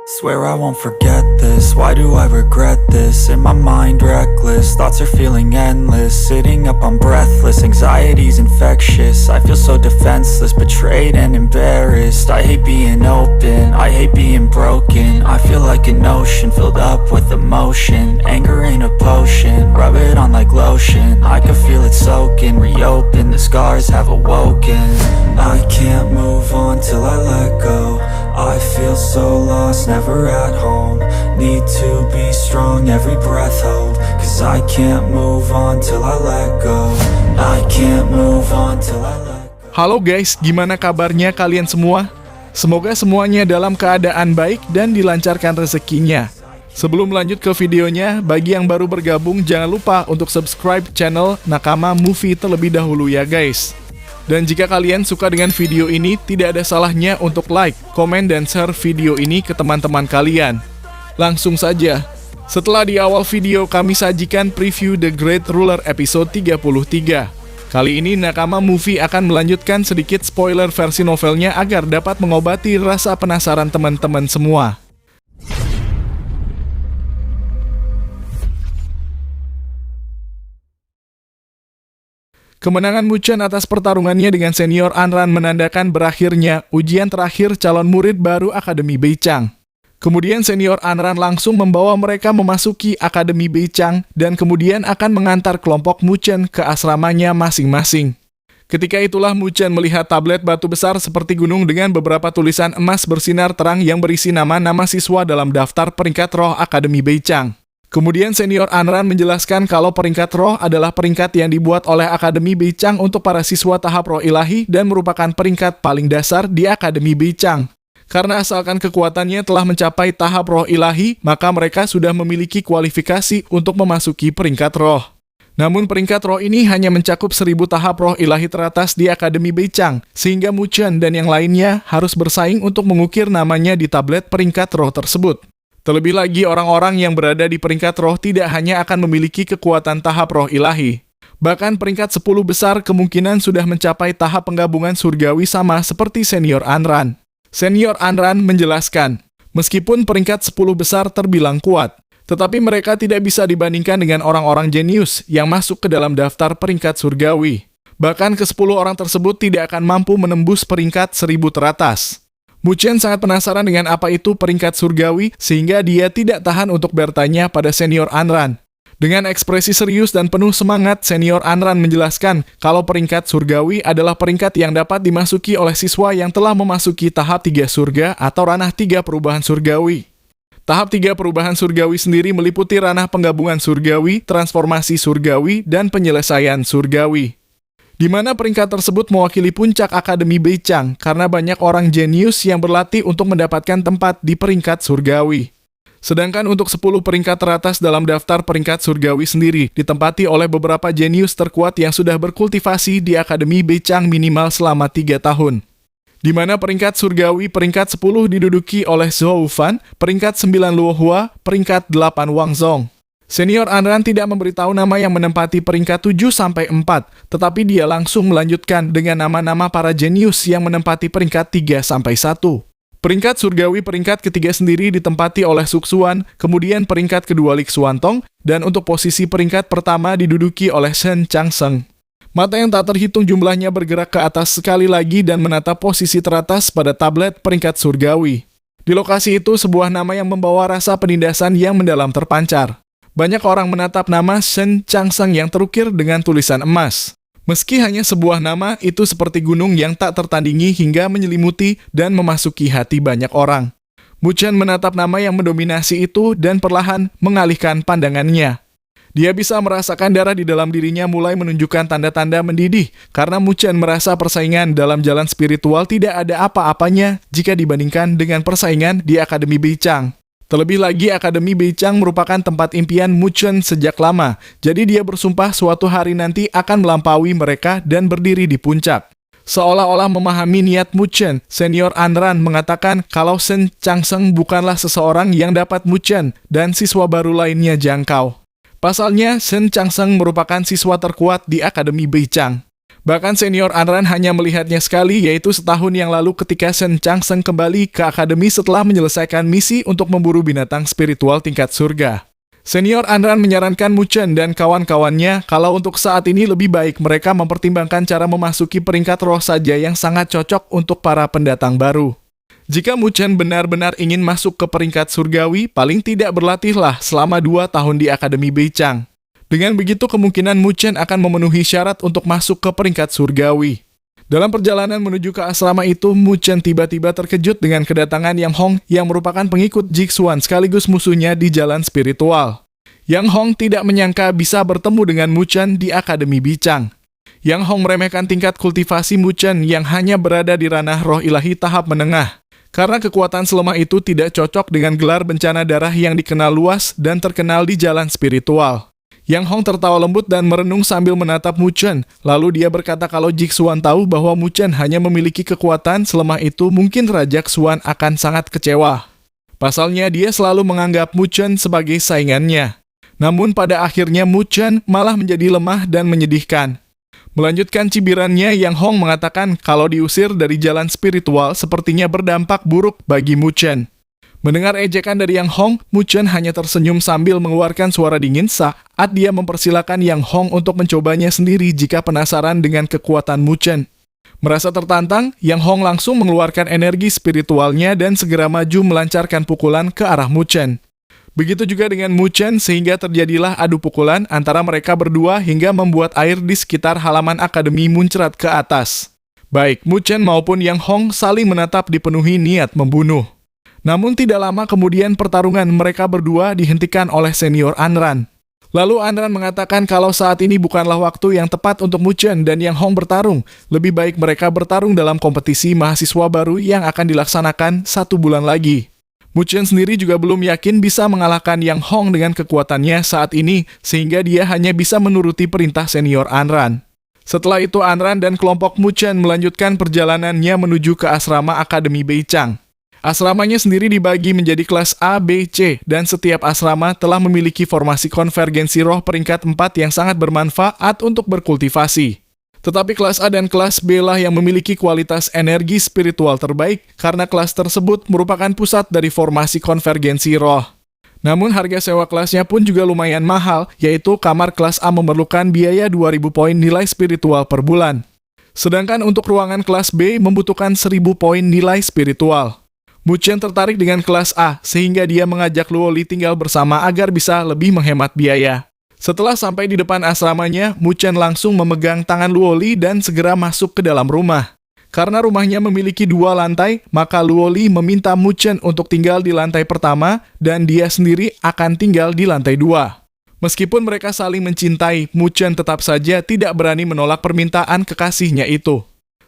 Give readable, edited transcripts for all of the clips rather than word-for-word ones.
Swear I won't forget this, why do I regret this? In my mind reckless, thoughts are feeling endless. Sitting up I'm breathless, anxiety's infectious. I feel so defenseless, betrayed and embarrassed. I hate being open, I hate being broken. I feel like an ocean filled up with emotion. Anger ain't a potion, rub it on like lotion. I can feel it soaking, reopen, the scars have awoken. I can't move on till I let go. I feel so lost, never at home. Need to be strong, every breath hold. Cause I can't move on till I let go. I can't move on till I let go. Halo guys, gimana kabarnya kalian semua? Semoga semuanya dalam keadaan baik dan dilancarkan rezekinya. Sebelum lanjut ke videonya, bagi yang baru bergabung jangan lupa untuk subscribe channel Nakama Movie terlebih dahulu ya guys. Dan jika kalian suka dengan video ini, tidak ada salahnya untuk like, komen, dan share video ini ke teman-teman kalian. Langsung saja. Setelah di awal video kami sajikan preview The Great Ruler episode 33. Kali ini Nakama Movie akan melanjutkan sedikit spoiler versi novelnya agar dapat mengobati rasa penasaran teman-teman semua. Kemenangan Muchen atas pertarungannya dengan senior Anran menandakan berakhirnya ujian terakhir calon murid baru Akademi Beichang. Kemudian senior Anran langsung membawa mereka memasuki Akademi Beichang dan kemudian akan mengantar kelompok Muchen ke asramanya masing-masing. Ketika itulah Muchen melihat tablet batu besar seperti gunung dengan beberapa tulisan emas bersinar terang yang berisi nama-nama siswa dalam daftar peringkat roh Akademi Beichang. Kemudian senior Anran menjelaskan kalau peringkat roh adalah peringkat yang dibuat oleh Akademi Beichang untuk para siswa tahap roh ilahi dan merupakan peringkat paling dasar di Akademi Beichang. Karena asalkan kekuatannya telah mencapai tahap roh ilahi, maka mereka sudah memiliki kualifikasi untuk memasuki peringkat roh. Namun peringkat roh ini hanya mencakup 1000 tahap roh ilahi teratas di Akademi Beichang, sehingga Muchen dan yang lainnya harus bersaing untuk mengukir namanya di tablet peringkat roh tersebut. Terlebih lagi orang-orang yang berada di peringkat roh tidak hanya akan memiliki kekuatan tahap roh ilahi. Bahkan peringkat 10 besar kemungkinan sudah mencapai tahap penggabungan surgawi sama seperti senior Anran. Senior Anran menjelaskan, meskipun peringkat 10 besar terbilang kuat, tetapi mereka tidak bisa dibandingkan dengan orang-orang jenius yang masuk ke dalam daftar peringkat surgawi. Bahkan ke-10 orang tersebut tidak akan mampu menembus peringkat 1000 teratas. Muchen sangat penasaran dengan apa itu peringkat surgawi sehingga dia tidak tahan untuk bertanya pada senior Anran. Dengan ekspresi serius dan penuh semangat, senior Anran menjelaskan kalau peringkat surgawi adalah peringkat yang dapat dimasuki oleh siswa yang telah memasuki tahap 3 surga atau ranah 3 perubahan surgawi. Tahap 3 perubahan surgawi sendiri meliputi ranah penggabungan surgawi, transformasi surgawi, dan penyelesaian surgawi. Di mana peringkat tersebut mewakili puncak Akademi Beichang karena banyak orang jenius yang berlatih untuk mendapatkan tempat di peringkat surgawi. Sedangkan untuk 10 peringkat teratas dalam daftar peringkat surgawi sendiri ditempati oleh beberapa jenius terkuat yang sudah berkultivasi di Akademi Beichang minimal selama 3 tahun. Di mana peringkat surgawi peringkat 10 diduduki oleh Zhou Fan, peringkat 9 Luo Hua, peringkat 8 Wang Zhong. Senior Anran tidak memberitahu nama yang menempati peringkat 7-4, tetapi dia langsung melanjutkan dengan nama-nama para jenius yang menempati peringkat 3-1. Peringkat surgawi peringkat ketiga sendiri ditempati oleh Suxuan, kemudian peringkat kedua Lik Xuantong, dan untuk posisi peringkat pertama diduduki oleh Shen Changseng. Mata yang tak terhitung jumlahnya bergerak ke atas sekali lagi dan menatap posisi teratas pada tablet peringkat surgawi. Di lokasi itu, sebuah nama yang membawa rasa penindasan yang mendalam terpancar. Banyak orang menatap nama Shen Changseng yang terukir dengan tulisan emas. Meski hanya sebuah nama, itu seperti gunung yang tak tertandingi hingga menyelimuti dan memasuki hati banyak orang. Muchen menatap nama yang mendominasi itu dan perlahan mengalihkan pandangannya. Dia bisa merasakan darah di dalam dirinya mulai menunjukkan tanda-tanda mendidih karena Muchen merasa persaingan dalam jalan spiritual tidak ada apa-apanya jika dibandingkan dengan persaingan di Akademi Beichang. Terlebih lagi, Akademi Beichang merupakan tempat impian Muchen sejak lama, jadi dia bersumpah suatu hari nanti akan melampaui mereka dan berdiri di puncak. Seolah-olah memahami niat Muchen, senior Anran mengatakan kalau Shen Changseng bukanlah seseorang yang dapat Muchen dan siswa baru lainnya jangkau. Pasalnya, Shen Changseng merupakan siswa terkuat di Akademi Beichang. Bahkan senior Anran hanya melihatnya sekali, yaitu setahun yang lalu ketika Shen Changseng kembali ke akademi setelah menyelesaikan misi untuk memburu binatang spiritual tingkat surga. Senior Anran menyarankan Mu Chen dan kawan-kawannya kalau untuk saat ini lebih baik mereka mempertimbangkan cara memasuki peringkat roh saja yang sangat cocok untuk para pendatang baru. Jika Mu Chen benar-benar ingin masuk ke peringkat surgawi, paling tidak berlatihlah selama 2 tahun di Akademi Beichang. Dengan begitu kemungkinan Mu Chen akan memenuhi syarat untuk masuk ke peringkat surgawi. Dalam perjalanan menuju ke asrama itu, Mu Chen tiba-tiba terkejut dengan kedatangan Yang Hong yang merupakan pengikut Jixuan sekaligus musuhnya di jalan spiritual. Yang Hong tidak menyangka bisa bertemu dengan Mu Chen di Akademi Beichang. Yang Hong meremehkan tingkat kultivasi Mu Chen yang hanya berada di ranah roh ilahi tahap menengah. Karena kekuatan selemah itu tidak cocok dengan gelar bencana darah yang dikenal luas dan terkenal di jalan spiritual. Yang Hong tertawa lembut dan merenung sambil menatap Mu Chen. Lalu dia berkata kalau Jixuan tahu bahwa Mu Chen hanya memiliki kekuatan selemah itu, mungkin Raja Xuan akan sangat kecewa. Pasalnya dia selalu menganggap Mu Chen sebagai saingannya. Namun pada akhirnya Mu Chen malah menjadi lemah dan menyedihkan. Melanjutkan cibirannya, Yang Hong mengatakan kalau diusir dari jalan spiritual sepertinya berdampak buruk bagi Mu Chen. Mendengar ejekan dari Yang Hong, Mu Chen hanya tersenyum sambil mengeluarkan suara dingin saat dia mempersilakan Yang Hong untuk mencobanya sendiri jika penasaran dengan kekuatan Mu Chen. Merasa tertantang, Yang Hong langsung mengeluarkan energi spiritualnya dan segera maju melancarkan pukulan ke arah Mu Chen. Begitu juga dengan Mu Chen sehingga terjadilah adu pukulan antara mereka berdua hingga membuat air di sekitar halaman akademi muncrat ke atas. Baik Mu Chen maupun Yang Hong saling menatap dipenuhi niat membunuh. Namun tidak lama kemudian pertarungan mereka berdua dihentikan oleh senior Anran. Lalu Anran mengatakan kalau saat ini bukanlah waktu yang tepat untuk Mu Chen dan Yang Hong bertarung. Lebih baik mereka bertarung dalam kompetisi mahasiswa baru yang akan dilaksanakan 1 bulan lagi. Mu Chen sendiri juga belum yakin bisa mengalahkan Yang Hong dengan kekuatannya saat ini, sehingga dia hanya bisa menuruti perintah senior Anran. Setelah itu Anran dan kelompok Mu Chen melanjutkan perjalanannya menuju ke asrama Akademi Beichang. Asramanya sendiri dibagi menjadi kelas A, B, C, dan setiap asrama telah memiliki formasi konvergensi roh peringkat 4 yang sangat bermanfaat untuk berkultivasi. Tetapi kelas A dan kelas B lah yang memiliki kualitas energi spiritual terbaik karena kelas tersebut merupakan pusat dari formasi konvergensi roh. Namun harga sewa kelasnya pun juga lumayan mahal, yaitu kamar kelas A memerlukan biaya 2.000 poin nilai spiritual per bulan. Sedangkan untuk ruangan kelas B membutuhkan 1.000 poin nilai spiritual. Mu Chen tertarik dengan kelas A, sehingga dia mengajak Luo Li tinggal bersama agar bisa lebih menghemat biaya. Setelah sampai di depan asramanya, Mu Chen langsung memegang tangan Luo Li dan segera masuk ke dalam rumah. Karena rumahnya memiliki 2 lantai, maka Luo Li meminta Mu Chen untuk tinggal di lantai pertama dan dia sendiri akan tinggal di lantai 2. Meskipun mereka saling mencintai, Mu Chen tetap saja tidak berani menolak permintaan kekasihnya itu.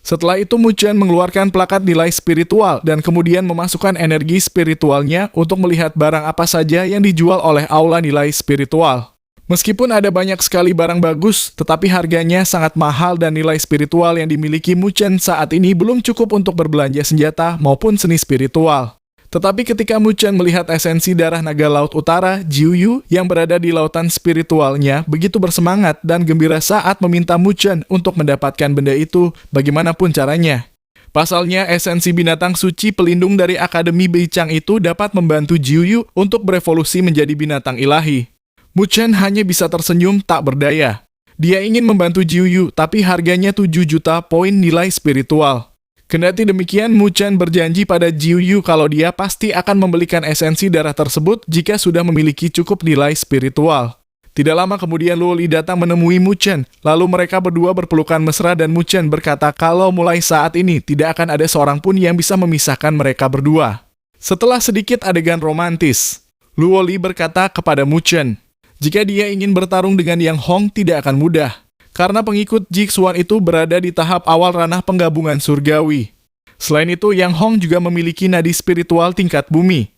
Setelah itu Mu Chen mengeluarkan plakat nilai spiritual dan kemudian memasukkan energi spiritualnya untuk melihat barang apa saja yang dijual oleh aula nilai spiritual. Meskipun ada banyak sekali barang bagus, tetapi harganya sangat mahal dan nilai spiritual yang dimiliki Mu Chen saat ini belum cukup untuk berbelanja senjata maupun seni spiritual. Tetapi ketika Mu Chen melihat esensi darah naga laut utara, Jiuyu, yang berada di lautan spiritualnya, begitu bersemangat dan gembira saat meminta Mu Chen untuk mendapatkan benda itu, bagaimanapun caranya. Pasalnya, esensi binatang suci pelindung dari Akademi Beichang itu dapat membantu Jiuyu untuk berevolusi menjadi binatang ilahi. Mu Chen hanya bisa tersenyum tak berdaya. Dia ingin membantu Jiuyu, tapi harganya 7 juta poin nilai spiritual. Kendati demikian, Mu Chen berjanji pada Jiuyu kalau dia pasti akan membelikan esensi darah tersebut jika sudah memiliki cukup nilai spiritual. Tidak lama kemudian Luo Li datang menemui Mu Chen, lalu mereka berdua berpelukan mesra dan Mu Chen berkata kalau mulai saat ini tidak akan ada seorang pun yang bisa memisahkan mereka berdua. Setelah sedikit adegan romantis, Luo Li berkata kepada Mu Chen, jika dia ingin bertarung dengan Yang Hong tidak akan mudah. Karena pengikut Jixuan itu berada di tahap awal ranah penggabungan surgawi. Selain itu, Yang Hong juga memiliki nadi spiritual tingkat bumi.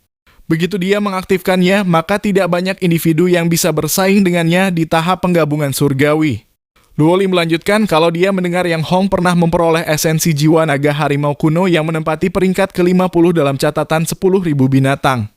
Begitu dia mengaktifkannya, maka tidak banyak individu yang bisa bersaing dengannya di tahap penggabungan surgawi. Luo Li melanjutkan kalau dia mendengar Yang Hong pernah memperoleh esensi jiwa naga harimau kuno yang menempati peringkat ke-50 dalam catatan 10.000 binatang.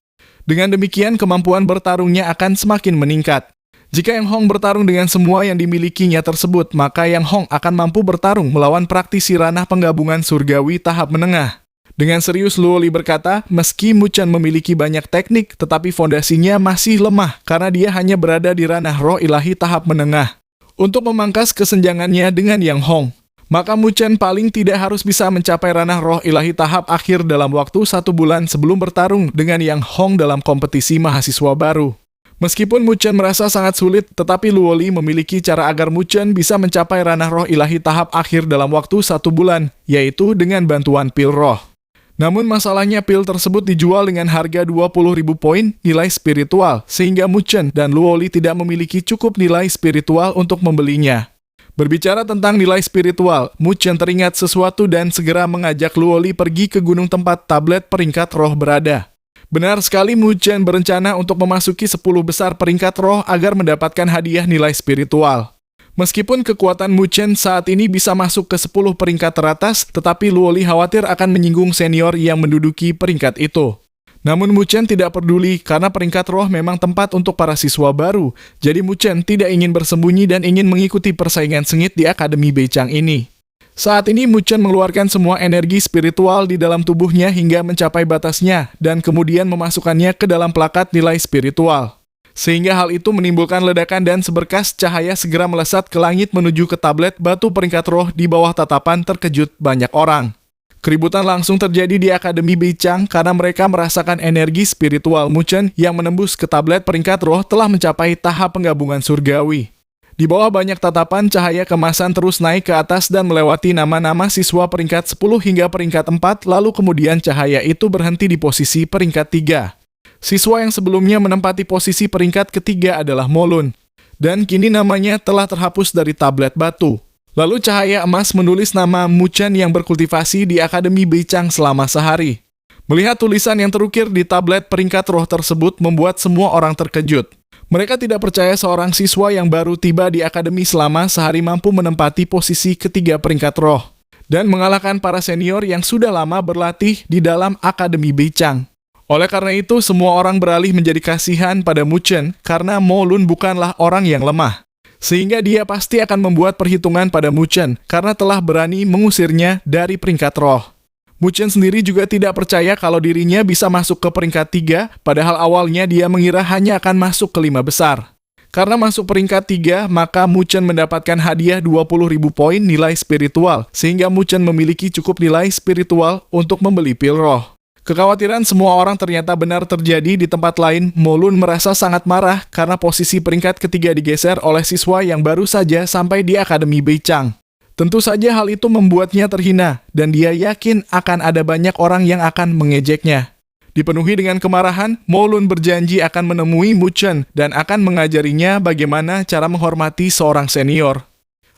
Dengan demikian, kemampuan bertarungnya akan semakin meningkat. Jika Yang Hong bertarung dengan semua yang dimilikinya tersebut, maka Yang Hong akan mampu bertarung melawan praktisi ranah penggabungan surgawi tahap menengah. Dengan serius Luo Li berkata, meski Mu Chen memiliki banyak teknik, tetapi fondasinya masih lemah karena dia hanya berada di ranah roh ilahi tahap menengah. Untuk memangkas kesenjangannya dengan Yang Hong, maka Mu Chen paling tidak harus bisa mencapai ranah roh ilahi tahap akhir dalam waktu 1 bulan sebelum bertarung dengan Yang Hong dalam kompetisi mahasiswa baru. Meskipun Mu Chen merasa sangat sulit, tetapi Luo Li memiliki cara agar Mu Chen bisa mencapai ranah roh ilahi tahap akhir dalam waktu 1 bulan, yaitu dengan bantuan pil roh. Namun masalahnya pil tersebut dijual dengan harga 20.000 poin nilai spiritual, sehingga Mu Chen dan Luo Li tidak memiliki cukup nilai spiritual untuk membelinya. Berbicara tentang nilai spiritual, Mu Chen teringat sesuatu dan segera mengajak Luo Li pergi ke gunung tempat tablet peringkat roh berada. Benar sekali, Mu Chen berencana untuk memasuki 10 besar peringkat roh agar mendapatkan hadiah nilai spiritual. Meskipun kekuatan Mu Chen saat ini bisa masuk ke 10 peringkat teratas, tetapi Luo Li khawatir akan menyinggung senior yang menduduki peringkat itu. Namun Mu Chen tidak peduli karena peringkat roh memang tempat untuk para siswa baru, jadi Mu Chen tidak ingin bersembunyi dan ingin mengikuti persaingan sengit di Akademi Beichang ini. Saat ini Mu Chen mengeluarkan semua energi spiritual di dalam tubuhnya hingga mencapai batasnya dan kemudian memasukkannya ke dalam plakat nilai spiritual. Sehingga hal itu menimbulkan ledakan dan seberkas cahaya segera melesat ke langit menuju ke tablet batu peringkat roh di bawah tatapan terkejut banyak orang. Keributan langsung terjadi di Akademi Beichang karena mereka merasakan energi spiritual Mu Chen yang menembus ke tablet peringkat roh telah mencapai tahap penggabungan surgawi. Di bawah banyak tatapan, cahaya kemasan terus naik ke atas dan melewati nama-nama siswa peringkat 10 hingga peringkat 4, lalu kemudian cahaya itu berhenti di posisi peringkat 3. Siswa yang sebelumnya menempati posisi peringkat ketiga adalah Mo Lun, dan kini namanya telah terhapus dari tablet batu. Lalu cahaya emas menulis nama Mu Chen yang berkultivasi di Akademi Beichang selama sehari. Melihat tulisan yang terukir di tablet peringkat roh tersebut membuat semua orang terkejut. Mereka tidak percaya seorang siswa yang baru tiba di akademi selama sehari mampu menempati posisi ketiga peringkat roh dan mengalahkan para senior yang sudah lama berlatih di dalam Akademi Beichang. Oleh karena itu, semua orang beralih menjadi kasihan pada Mu Chen karena Mo Lun bukanlah orang yang lemah. Sehingga dia pasti akan membuat perhitungan pada Mu Chen karena telah berani mengusirnya dari peringkat roh. Mu Chen sendiri juga tidak percaya kalau dirinya bisa masuk ke peringkat 3, padahal awalnya dia mengira hanya akan masuk ke 5 besar. Karena masuk peringkat 3, maka Mu Chen mendapatkan hadiah 20.000 poin nilai spiritual, sehingga Mu Chen memiliki cukup nilai spiritual untuk membeli pil roh. Kekhawatiran semua orang ternyata benar terjadi di tempat lain. Mo Lun merasa sangat marah karena posisi peringkat ketiga digeser oleh siswa yang baru saja sampai di Akademi Beichang. Tentu saja hal itu membuatnya terhina, dan dia yakin akan ada banyak orang yang akan mengejeknya. Dipenuhi dengan kemarahan, Mo Lun berjanji akan menemui Mu Chen dan akan mengajarinya bagaimana cara menghormati seorang senior.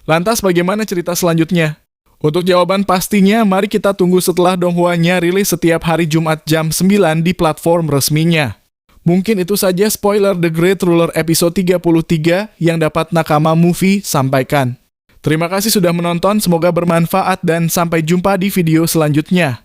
Lantas bagaimana cerita selanjutnya? Untuk jawaban pastinya, mari kita tunggu setelah Donghua-nya rilis setiap hari Jumat jam 9 di platform resminya. Mungkin itu saja spoiler The Great Ruler episode 33 yang dapat Nakama Movie sampaikan. Terima kasih sudah menonton, semoga bermanfaat dan sampai jumpa di video selanjutnya.